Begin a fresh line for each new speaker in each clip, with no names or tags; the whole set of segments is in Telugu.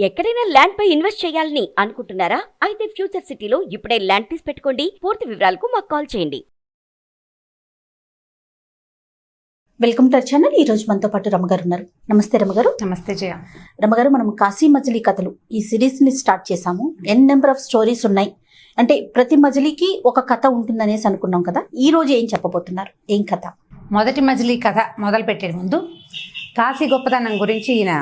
ఎక్కడైనా ల్యాండ్ పై ఇన్వెస్ట్ చేయాలని అనుకుంటున్నారా? అయితే ఫ్యూచర్ సిటీలో ఇప్పుడే ల్యాండ్ తీసి పెట్టుకోండి. పూర్తి వివరాలకు మాకు కాల్ చేయండి.
Welcome to our channel. ఈ రోజు మనతో పాటు రమగారు ఉన్నారు. నమస్తే రమగారు.
నమస్తే జయ.
రమగారు, మనం కాశీ మజిలీ కథలు ఈ సిరీస్ ని స్టార్ట్ చేసాము. ఎన్ నెంబర్ ఆఫ్ స్టోరీస్ ఉన్నాయి, అంటే ప్రతి మజిలీకి ఒక కథ ఉంటుందనేసి అనుకున్నాం కదా. ఈ రోజు ఏం చెప్పబోతున్నారు? ఏం కథ?
మొదటి మజిలీ కథ మొదలు పెట్టే ముందు కాశీ గొప్పతనం గురించి ఈయన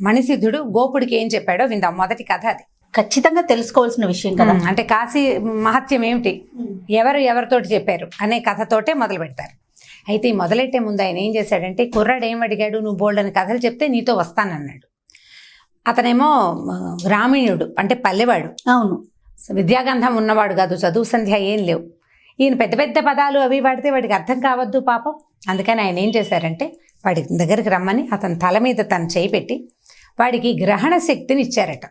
మణిసిద్ధుడు గోపుడికి ఏం చెప్పాడో విందాం. మొదటి కథ అది.
ఖచ్చితంగా తెలుసుకోవాల్సిన విషయం కదా.
అంటే కాశీ మహత్యం ఏమిటి, ఎవరితోటి చెప్పారు అనే కథతోటే మొదలు పెడతారు. అయితే ఈ మొదలెట్టే ముందు ఆయన ఏం చేశాడంటే, కుర్రాడు ఏం అడిగాడు, నువ్వు బోల్డని కథలు చెప్తే నీతో వస్తానన్నాడు. అతనేమో గ్రామీణుడు, అంటే పల్లెవాడు.
అవును,
విద్యాగంధం ఉన్నవాడు కాదు, చదువు సంధ్య ఏం లేవు. ఈయన పెద్ద పెద్ద పదాలు అవి వాడితే వాడికి అర్థం కావద్దు పాపం. అందుకని ఆయన ఏం చేశారంటే, వాడి దగ్గరికి రమ్మని అతని తల మీద తను చేయి పెట్టి వాడికి గ్రహణ శక్తిని ఇచ్చారట.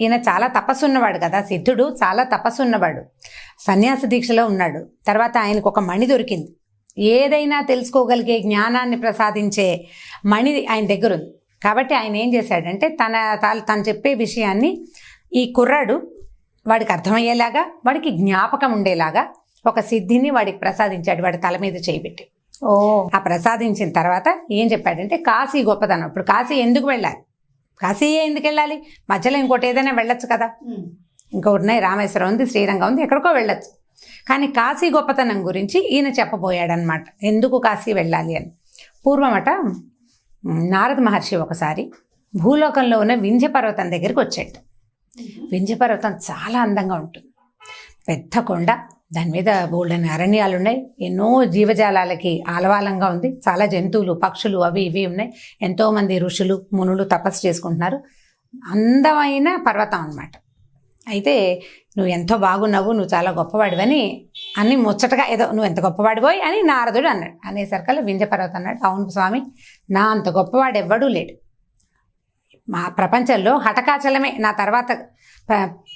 ఈయన చాలా తపస్సున్నవాడు కదా, సిద్ధుడు చాలా తపస్సున్నవాడు, సన్యాస దీక్షలో ఉన్నాడు. తర్వాత ఆయనకు ఒక మణి దొరికింది, ఏదైనా తెలుసుకోగలిగే జ్ఞానాన్ని ప్రసాదించే మణి ఆయన దగ్గర ఉంది. కాబట్టి ఆయన ఏం చేశాడంటే, తను చెప్పే విషయాన్ని ఈ కుర్రాడు వాడికి అర్థమయ్యేలాగా, వాడికి జ్ఞాపకం ఉండేలాగా ఒక సిద్ధిని వాడికి ప్రసాదించాడు, వాడి తల మీద చేయిపెట్టి. ఆ ప్రసాదించిన తర్వాత ఏం చెప్పాడంటే, కాశీ గొప్పతనం. ఇప్పుడు కాశీ ఎందుకు వెళ్ళాలి, కాశీ ఎందుకు వెళ్ళాలి, మధ్యలో ఇంకోటి ఏదైనా వెళ్ళొచ్చు కదా. ఇంకొకటి ఉన్నాయి, రామేశ్వరం ఉంది, శ్రీరంగం ఉంది, ఎక్కడికో వెళ్ళొచ్చు. కానీ కాశీ గొప్పతనం గురించి ఈయన చెప్పబోయాడనమాట, ఎందుకు కాశీ వెళ్ళాలి అని. పూర్వమట నారద మహర్షి ఒకసారి భూలోకంలో ఉన్న వింధ్య పర్వతం దగ్గరికి వచ్చాడు. వింధ్య పర్వతం చాలా అందంగా ఉంటుంది, పెద్ద కొండ, దాని మీద బోల్డని అరణ్యాలు ఉన్నాయి, ఎన్నో జీవజాలాలకి ఆలవాలంగా ఉంది, చాలా జంతువులు పక్షులు అవి ఇవి ఉన్నాయి, ఎంతోమంది ఋషులు మునులు తపస్సు చేసుకుంటున్నారు. అందమైన పర్వతం అన్నమాట. అయితే నువ్వు ఎంతో బాగున్నావు, నువ్వు చాలా గొప్పవాడివని అన్ని ముచ్చటగా ఏదో నువ్వు ఎంత గొప్పవాడిపోయి అని నారదుడు అన్నాడు. అనేసరికల్లా వింధ్య పర్వతం అన్నాడు, అవును స్వామి, నా అంత గొప్పవాడు ఎవ్వడూ లేడు. మా ప్రపంచంలో హఠకాచలమే నా తర్వాత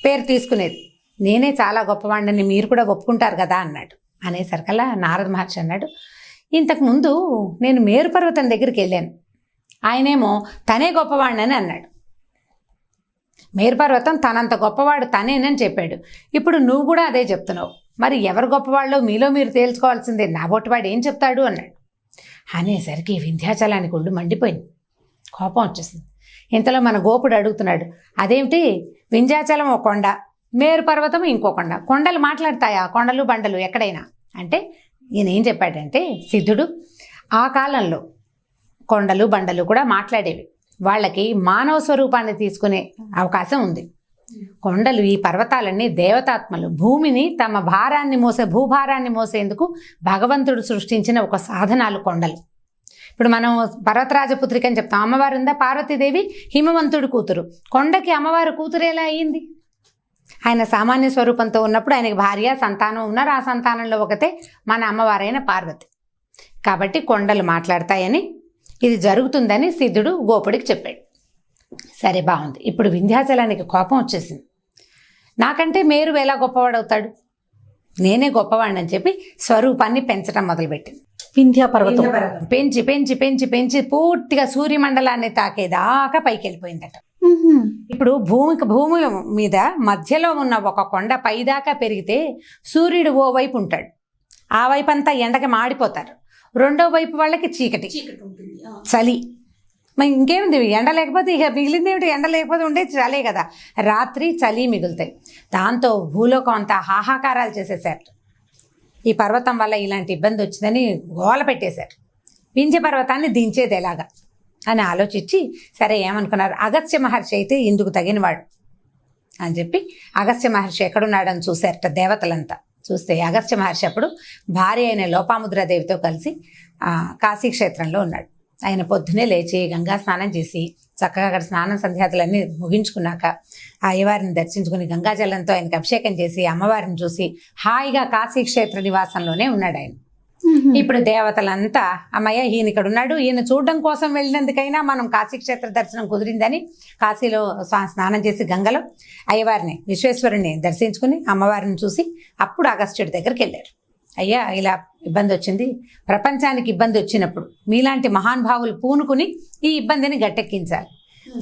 పేరు తీసుకునేది, నేనే చాలా గొప్పవాడిని, మీరు కూడా ఒప్పుకుంటారు కదా అన్నాడు. అనేసరికల్లా నారద మహర్షి అన్నాడు, ఇంతకుముందు నేను మేరు పర్వతం దగ్గరికి వెళ్ళాను, ఆయనేమో తనే గొప్పవాడిని అన్నాడు. మేరు పర్వతం తనంత గొప్పవాడు తనేనని చెప్పాడు. ఇప్పుడు నువ్వు కూడా అదే చెప్తున్నావు, మరి ఎవరు గొప్పవాళ్ళో మీలో మీరు తేల్చుకోవాల్సిందే, నా బొట్టువాడు ఏం చెప్తాడు అన్నాడు. అనేసరికి వింధ్యాచలానికి ఒళ్ళు మండిపోయింది, కోపం వచ్చేసింది. ఇంతలో మన గోపుడు అడుగుతున్నాడు, అదేమిటి వింధ్యాచలం ఒక కొండ, మేరు పర్వతం ఇంకో కొండ, కొండలు మాట్లాడతాయా, కొండలు బండలు ఎక్కడైనా అంటే. ఈయన ఏం చెప్పాడంటే, సిద్ధుడు ఆ కాలంలో కొండలు బండలు కూడా మాట్లాడేవి, వాళ్ళకి మానవ స్వరూపాన్ని తీసుకునే అవకాశం ఉంది. కొండలు, ఈ పర్వతాలన్నీ దేవతాత్మలు, భూమిని తమ భూభారాన్ని మోసేందుకు భగవంతుడు సృష్టించిన ఒక సాధనాలు కొండలు. ఇప్పుడు మనం పర్వతరాజపుత్రిక అని చెప్తాం, అమ్మవారు ఉందా, పార్వతీదేవి హిమవంతుడు కూతురు, కొండకి అమ్మవారు కూతురు ఎలా అయ్యింది? ఆయన సామాన్య స్వరూపంతో ఉన్నప్పుడు ఆయనకి భార్య సంతానం ఉన్నారు, ఆ సంతానంలో ఒకతే మన అమ్మవారైన పార్వతి. కాబట్టి కొండలు మాట్లాడతాయని, ఇది జరుగుతుందని సిద్ధుడు గోపుడికి చెప్పాడు. సరే బాగుంది. ఇప్పుడు వింధ్యాచలానికి కోపం వచ్చేసింది, నాకంటే మేరు ఎలా గొప్పవాడవుతాడు, నేనే గొప్పవాడిని అని చెప్పి స్వరూపాన్ని పెంచడం మొదలుపెట్టింది.
వింధ్య పర్వతం
పెంచి పెంచి పెంచి పెంచి పూర్తిగా సూర్యమండలాన్ని తాకేదాకా పైకి వెళ్ళిపోయిందట. ఇప్పుడు భూమి మీద మధ్యలో ఉన్న ఒక కొండ పైదాకా పెరిగితే సూర్యుడు ఓ వైపు ఉంటాడు, ఆ వైపు అంతా ఎండకి మాడిపోతారు, రెండో వైపు వాళ్ళకి చీకటి చలి. మరి ఇంకేముంది, ఎండ లేకపోతే ఇక మిగిలింది ఏమిటి, ఎండ లేకపోతే ఉండేది చలే కదా, రాత్రి చలి మిగులుతాయి. దాంతో భూలోకం అంతా హాహాకారాలు చేసేసారు. ఈ పర్వతం వల్ల ఇలాంటి ఇబ్బంది వచ్చిందని గోల పెట్టేశారు. వింధ్య పర్వతాన్ని దించేది ఎలాగా అని ఆలోచించి, సరే ఏమనుకున్నారు, అగస్త్య మహర్షి అయితే ఇందుకు తగినవాడు అని చెప్పి అగస్త్య మహర్షి ఎక్కడున్నాడని చూశారట దేవతలంతా. చూస్తే అగస్త్య మహర్షి అప్పుడు భార్య అయిన లోపాముద్రాదేవితో కలిసి కాశీ క్షేత్రంలో ఉన్నాడు. ఆయన పొద్దునే లేచి గంగా స్నానం చేసి చక్కగా అక్కడ స్నానం సంధ్యాతులన్నీ ముగించుకున్నాక ఆ అయ్యవారిని దర్శించుకుని గంగాజలంతో ఆయనకి అభిషేకం చేసి అమ్మవారిని చూసి హాయిగా కాశీ క్షేత్ర నివాసంలోనే ఉన్నాడు ఆయన. ఇప్పుడు దేవతలంతా అమ్మయ్య ఈయన ఇక్కడ ఉన్నాడు, ఈయన చూడడం కోసం వెళ్ళినందుకైనా మనం కాశీక్షేత్ర దర్శనం కుదిరిందని కాశీలో స్నానం చేసి గంగలో అయ్యవారిని విశ్వేశ్వరుని దర్శించుకుని అమ్మవారిని చూసి అప్పుడు అగస్త్యుడి దగ్గరికి వెళ్ళారు. అయ్యా ఇలా ఇబ్బంది వచ్చింది, ప్రపంచానికి ఇబ్బంది వచ్చినప్పుడు మీలాంటి మహానుభావులు పూనుకుని ఈ ఇబ్బందిని గట్టెక్కించాలి.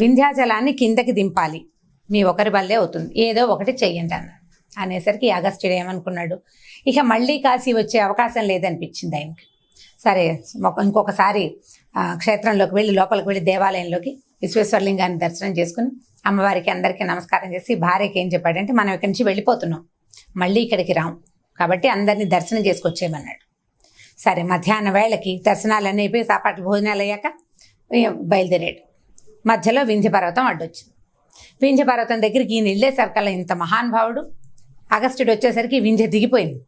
వింధ్యాచలాన్ని కిందకి దింపాలి, మీ ఒకరి వల్లే అవుతుంది, ఏదో ఒకటి చెయ్యండి అన్నాడు. అనేసరికి అగస్త్యుడు ఏమనుకున్నాడు, ఇక మళ్ళీ కాశీ వచ్చే అవకాశం లేదనిపించింది ఆయనకి. సరే ఇంకొకసారి క్షేత్రంలోకి వెళ్ళి లోపలికి వెళ్ళి దేవాలయంలోకి విశ్వేశ్వరలింగాన్ని దర్శనం చేసుకుని అమ్మవారికి అందరికీ నమస్కారం చేసి భార్యకి ఏం చెప్పాడంటే, మనం ఇక్కడి నుంచి వెళ్ళిపోతున్నాం, మళ్ళీ ఇక్కడికి రాం, కాబట్టి అందరినీ దర్శనం చేసుకొచ్చేయమన్నాడు. సరే మధ్యాహ్నం వేళకి దర్శనాలన్నీ అయిపోయి సాపాటు భోజనాలు అయ్యాక బయలుదేరాడు. మధ్యలో వింధ్య పర్వతం అడ్డొచ్చింది. వింధ్య పర్వతం దగ్గరికి ఈయన వెళ్ళేసరికల్లా ఇంత మహానుభావుడు అగస్త్యుడు వచ్చేసరికి వింధ్య దిగిపోయింది.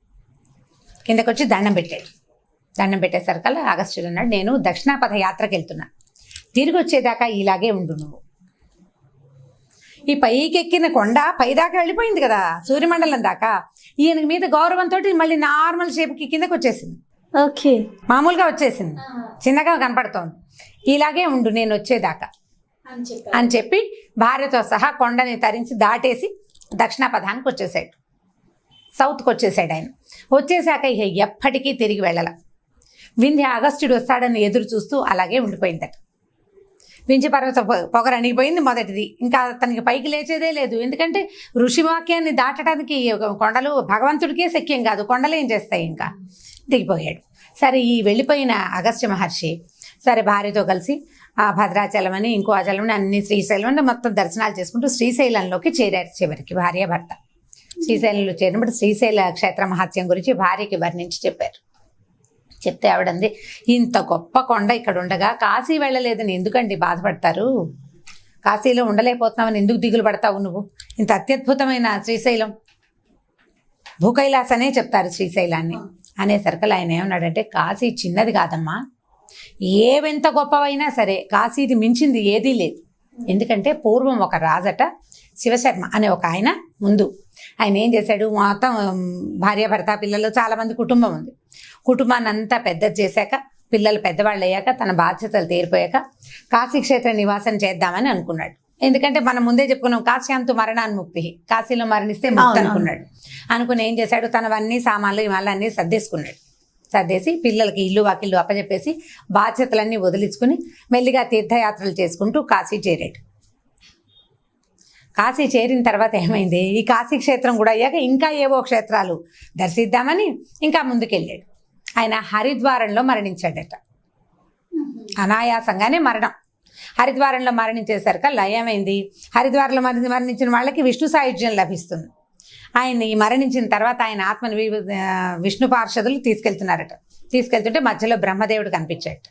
కిందకి వచ్చి దండం పెట్టాడు. దండం పెట్టేసరికల్లా అగస్త్యుడు అన్నాడు, నేను దక్షిణాపథ యాత్రకి వెళ్తున్నా, తిరిగి వచ్చేదాకా ఇలాగే ఉండు నువ్వు. ఈ పైకెక్కిన కొండ పైదాకా వెళ్ళిపోయింది కదా, సూర్యమండలం దాకా. ఈయన మీద గౌరవంతో మళ్ళీ నార్మల్ షేప్కి కిందకి వచ్చేసింది.
ఓకే,
మామూలుగా వచ్చేసింది, చిన్నగా కనపడుతోంది. ఇలాగే ఉండు నేను వచ్చేదాకా అని చెప్పి భార్యతో సహా కొండని తరించి దాటేసి దక్షిణాపథానికి వచ్చేసాడు. సౌత్కి వచ్చేసాడు ఆయన. వచ్చేసాక ఇక ఎప్పటికీ తిరిగి వెళ్ళాల. వింధ్య అగస్త్యుడు వస్తాడని ఎదురు చూస్తూ అలాగే ఉండిపోయిందట. వింధ్య పర్వత పొగరు అణిగిపోయింది మొదటిది. ఇంకా అతనికి పైకి లేచేదే లేదు. ఎందుకంటే ఋషివాక్యాన్ని దాటడానికి కొండలు భగవంతుడికే శక్యం కాదు, కొండలు ఏం చేస్తాయి, ఇంకా దిగిపోయాడు. సరే ఈ వెళ్ళిపోయిన అగస్త్య మహర్షి సరే భార్యతో కలిసి ఆ భద్రాచలం అని ఇంకో అచలం అని అన్ని శ్రీశైలం అని మొత్తం దర్శనాలు చేసుకుంటూ శ్రీశైలంలోకి చేరారు. చివరికి భార్య భర్త శ్రీశైలంలో చేరినప్పుడు శ్రీశైల క్షేత్ర మహత్యం గురించి భార్యకి వర్ణించి చెప్పారు. చెప్తే ఆవిడంది, ఇంత గొప్ప కొండ ఇక్కడ ఉండగా కాశీ వెళ్ళలేదని ఎందుకండి బాధపడతారు, కాశీలో ఉండలేకపోతున్నావని ఎందుకు దిగులు పడతావు నువ్వు, ఇంత అత్యద్భుతమైన శ్రీశైలం భూకైలాసనే చెప్తారు శ్రీశైలాన్ని. అనేసరికి ఆయన ఏమన్నాడంటే, కాశీ చిన్నది కాదమ్మా, ఏవెంత గొప్పవైనా సరే కాశీది మించింది ఏదీ లేదు. ఎందుకంటే పూర్వం ఒక రాజట శివశర్మ అనే ఒక ఆయన ముందు ఆయన ఏం చేశాడు, మొత్తం భార్య భర్త పిల్లలు చాలామంది కుటుంబం ఉంది. కుటుంబాన్ని అంతా పెద్దది చేశాక పిల్లలు పెద్దవాళ్ళు అయ్యాక తన బాధ్యతలు తీరిపోయాక కాశీక్షేత్ర నివాసం చేద్దామని అనుకున్నాడు. ఎందుకంటే మనం ముందే చెప్పుకున్నాం, కాశ్యాంతు మరణాన్ముక్తి, కాశీలో మరణిస్తే ముక్తి అనుకున్నాడు. అనుకుని ఏం చేశాడు, తనవన్నీ సామాన్లు ఇవాళన్నీ సర్దేసుకున్నాడు. సర్దేసి పిల్లలకి ఇల్లు వాకిళ్ళు అప్పచెప్పేసి బాధ్యతలన్నీ వదిలించుకుని మెల్లిగా తీర్థయాత్రలు చేసుకుంటూ కాశీ చేరాడు. కాశీ చేరిన తర్వాత ఏమైంది, ఈ కాశీ క్షేత్రం కూడా అయ్యాక ఇంకా ఏవో క్షేత్రాలు దర్శిద్దామని ఇంకా ముందుకెళ్ళాడు. ఆయన హరిద్వారంలో మరణించాడట. అనాయాసంగానే మరణం. హరిద్వారంలో మరణించేసరికల్లా ఏమైంది, హరిద్వారంలో మరణించిన వాళ్ళకి విష్ణు సాయుధ్యం లభిస్తుంది. ఆయన ఈ మరణించిన తర్వాత ఆయన ఆత్మని విష్ణు పార్షదులు తీసుకెళ్తున్నారట. తీసుకెళ్తుంటే మధ్యలో బ్రహ్మదేవుడు కనిపించాడు.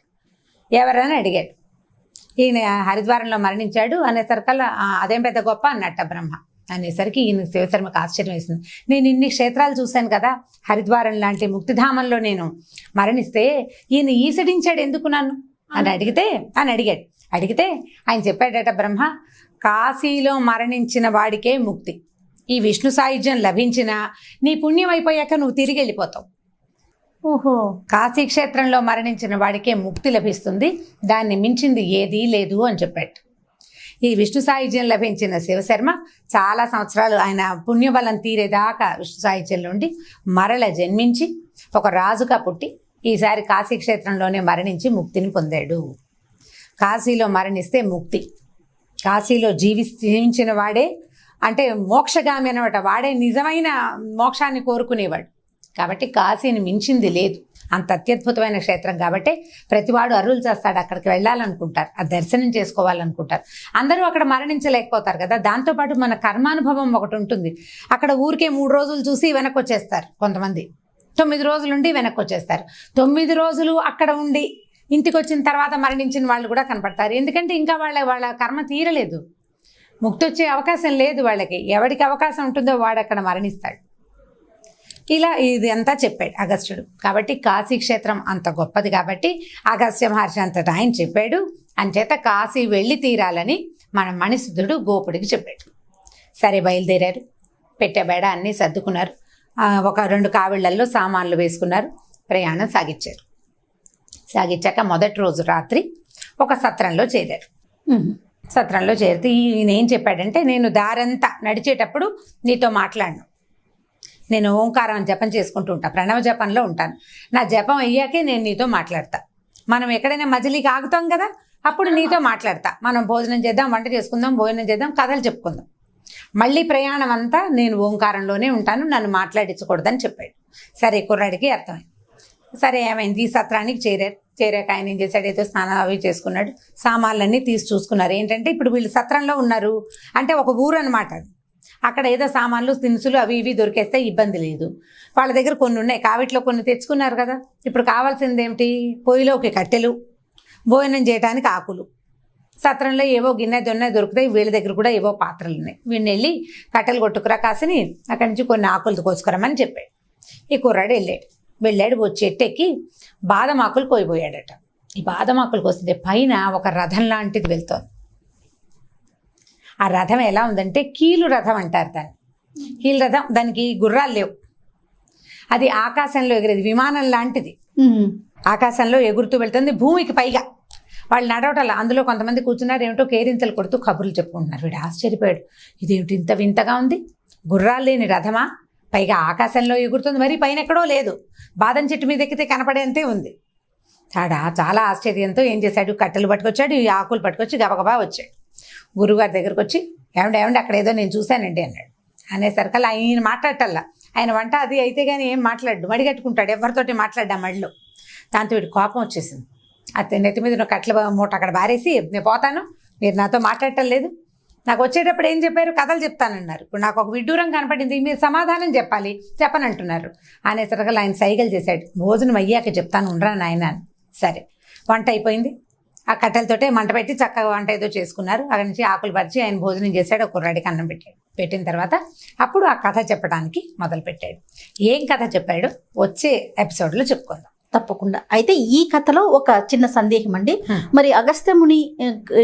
ఎవరని అడిగాడు. ఈయన హరిద్వారంలో మరణించాడు అనేసరికల్లా అదేం పెద్ద గొప్ప అన్నట్ట బ్రహ్మ. అనేసరికి ఈయన శివశర్మకు ఆశ్చర్యం వేసింది. నేను ఇన్ని క్షేత్రాలు చూశాను కదా, హరిద్వారం లాంటి ముక్తిధామంలో నేను మరణిస్తే ఈయన ఈసడించాడు ఎందుకు నన్ను అని అడిగాడు. అడిగితే ఆయన చెప్పాడట బ్రహ్మ, కాశీలో మరణించిన వాడికే ముక్తి, ఈ విష్ణు సాయుధ్యం లభించినా నీ పుణ్యం అయిపోయాక నువ్వు తిరిగి వెళ్ళిపోతావు.
ఓహో,
కాశీ క్షేత్రంలో మరణించిన వాడికే ముక్తి లభిస్తుంది, దాన్ని మించింది ఏదీ లేదు అని చెప్పాడు. ఈ విష్ణు సాయుధ్యం లభించిన శివశర్మ చాలా సంవత్సరాలు ఆయన పుణ్యబలం తీరేదాకా విష్ణు సాయుధ్యంలో ఉండి మరల జన్మించి ఒక రాజుగా పుట్టి ఈసారి కాశీ క్షేత్రంలోనే మరణించి ముక్తిని పొందాడు. కాశీలో మరణిస్తే ముక్తి, కాశీలో జీవించిన వాడే అంటే మోక్షగామి అనమాట, వాడే నిజమైన మోక్షాన్ని కోరుకునేవాడు. కాబట్టి కాశీని మించింది లేదు, అంత అత్యద్భుతమైన క్షేత్రం కాబట్టి ప్రతివాడు అరువులు చేస్తాడు, అక్కడికి వెళ్ళాలనుకుంటారు, ఆ దర్శనం చేసుకోవాలనుకుంటారు. అందరూ అక్కడ మరణించలేకపోతారు కదా, దాంతోపాటు మన కర్మానుభవం ఒకటి ఉంటుంది. అక్కడ ఊరికే 3 రోజులు చూసి వెనక్కి వచ్చేస్తారు, కొంతమంది 9 రోజులుండి వెనక్కి వచ్చేస్తారు. 9 రోజులు అక్కడ ఉండి ఇంటికి వచ్చిన తర్వాత మరణించిన వాళ్ళు కూడా కనపడతారు. ఎందుకంటే ఇంకా వాళ్ళ కర్మ తీరలేదు, ముక్తి వచ్చే అవకాశం లేదు వాళ్ళకి. ఎవరికి అవకాశం ఉంటుందో వాడు అక్కడ మరణిస్తాడు. ఇలా ఇది అంతా చెప్పాడు అగస్త్యుడు. కాబట్టి కాశీ క్షేత్రం అంత గొప్పది కాబట్టి అగస్త్య మహర్షి అంతటా ఆయన చెప్పాడు. అంచేత కాశీ వెళ్ళి తీరాలని మన మణిసిద్ధుడు గోపుడికి చెప్పాడు. సరే బయలుదేరారు. పెట్టెబేడ అన్నీ సర్దుకున్నారు. ఒక 2 కావిళ్లల్లో సామాన్లు వేసుకున్నారు. ప్రయాణం సాగించారు. సాగించాక మొదటి రోజు రాత్రి ఒక సత్రంలో చేరారు. సత్రంలో చేరితే ఈయన ఏం చెప్పాడంటే, నేను దారంతా నడిచేటప్పుడు నీతో మాట్లాడను, నేను ఓంకారం జపం చేసుకుంటూ ఉంటాను, ప్రణవ జపంలో ఉంటాను. నా జపం అయ్యాకే నేను నీతో మాట్లాడతా. మనం ఎక్కడైనా మజిలీకి ఆగుతాం కదా, అప్పుడు నీతో మాట్లాడతా, మనం భోజనం చేద్దాం, వంట చేసుకుందాం, భోజనం చేద్దాం, కథలు చెప్పుకుందాం. మళ్ళీ ప్రయాణం అంతా నేను ఓంకారంలోనే ఉంటాను, నన్ను మాట్లాడించకూడదని చెప్పాడు. సరే, కుర్రాడికి అర్థమైంది. సరే, ఏమైంది, ఈ సత్రానికి చేరాక ఆయన ఏం చేశాడు, ఏదో స్నానం అవి చేసుకున్నాడు, సామాన్లన్నీ తీసి చూసుకున్నారు. ఏంటంటే ఇప్పుడు వీళ్ళు సత్రంలో ఉన్నారు అంటే ఒక ఊరు అనమాట అది. అక్కడ ఏదో సామాన్లు దినుసులు అవి ఇవి దొరికేస్తే ఇబ్బంది లేదు. వాళ్ళ దగ్గర కొన్ని ఉన్నాయి, కావిట్లో కొన్ని తెచ్చుకున్నారు కదా. ఇప్పుడు కావాల్సింది ఏమిటి, పొయ్యిలోకి కట్టెలు, భోజనం చేయడానికి ఆకులు. సత్రంలో ఏవో గిన్నె దొన్నె దొరుకుతాయి, వీళ్ళ దగ్గర కూడా ఏవో పాత్రలు ఉన్నాయి. వీడిని వెళ్ళి కట్టెలు కొట్టుకురా కాసిని అక్కడి నుంచి కొన్ని ఆకులు కోసుకురమని చెప్పాడు. ఈ కుర్రాడు వెళ్ళాడు, వచ్చి చెట్టెక్కి బాదం ఆకులు కోయిపోయాడట. ఈ బాదం ఆకులు కోస్తుంటే పైన ఒక రథం లాంటిది వెళ్తోంది. ఆ రథం ఎలా ఉందంటే కీలు రథం అంటారు దాన్ని. కీలు రథం, దానికి గుర్రాలు లేవు, అది ఆకాశంలో ఎగిరేది, విమానం లాంటిది. ఆకాశంలో ఎగురుతూ వెళ్తుంది, భూమికి పైగా. వాళ్ళు నడవటాల, అందులో కొంతమంది కూర్చున్నారు, ఏమిటో కేరింతలు కొడుతూ కబుర్లు చెప్పుకుంటున్నారు. వీడు ఆశ్చర్యపోయాడు, ఇదేమిటి ఇంత వింతగా ఉంది, గుర్రాలు లేని రథమా, పైగా ఆకాశంలో ఎగురుతుంది, మరి పైన ఎక్కడో లేదు, బాదం చెట్టు మీద ఎక్కితే కనపడేంతే ఉంది. చాలా ఆశ్చర్యంతో ఏం చేశాడు, కట్టెలు పట్టుకొచ్చాడు, ఈ ఆకులు పట్టుకొచ్చి గబగబా వచ్చాడు. గురువుగారి దగ్గరకు వచ్చి, ఏమండి అక్కడ ఏదో నేను చూశానండి అన్నాడు. అనేసరికల్లా ఆయన మాట్లాడటల్లా, ఆయన వంట అది అయితే కానీ ఏం మాట్లాడు, మడిగట్టుకుంటాడు, ఎవరితోటి మాట్లాడ్డా మడిలో. దాంతో వీడి కోపం వచ్చేసింది. అది నెత్తి మీద కట్టెల మూట అక్కడ బారేసి, నేను పోతాను, మీరు నాతో మాట్లాడటం లేదు, నాకు వచ్చేటప్పుడు ఏం చెప్పారు, కథలు చెప్తానన్నారు, ఇప్పుడు నాకు ఒక విడ్డూరం కనపడింది, మీరు సమాధానం చెప్పాలి, చెప్పనంటున్నారు. అనేసరికల్లా ఆయన సైగలు చేశాడు, భోజనం అయ్యాక చెప్తాను, ఉండరా నాయన అని. సరే, వంట అయిపోయింది, ఆ కట్టెలతోటే మంట పెట్టి చక్కగా వంట ఏదో చేసుకున్నారు. అక్కడి నుంచి ఆకులు పరిచి ఆయన భోజనం చేశాడు, ఒక కుర్రాడికి అన్నం పెట్టిన తర్వాత అప్పుడు ఆ కథ చెప్పడానికి మొదలుపెట్టాడు. ఏం కథ చెప్పాడో వచ్చే ఎపిసోడ్లో చెప్పుకుందాం.
తప్పకుండా. అయితే ఈ కథలో ఒక చిన్న సందేహం అండి, మరి అగస్త్య ముని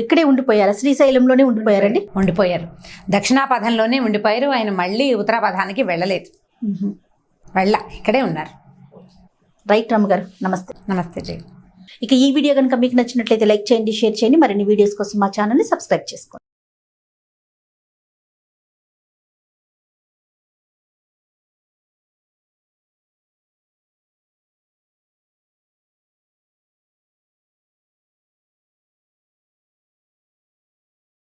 ఇక్కడే ఉండిపోయారా, శ్రీశైలంలోనే ఉండిపోయారండి?
ఉండిపోయారు, దక్షిణాపథంలోనే ఉండిపోయారు. ఆయన మళ్ళీ ఉత్తరాపథానికి వెళ్ళలేదు, ఇక్కడే ఉన్నారు.
రైట్ రమ్మ గారు, నమస్తే.
నమస్తే జై.
ఇక ఈ వీడియో కనుక మీకు నచ్చినట్లయితే లైక్ చేయండి, షేర్ చేయండి. మరిన్ని వీడియోస్ కోసం మా ఛానల్ని సబ్స్క్రైబ్ చేసుకోండి.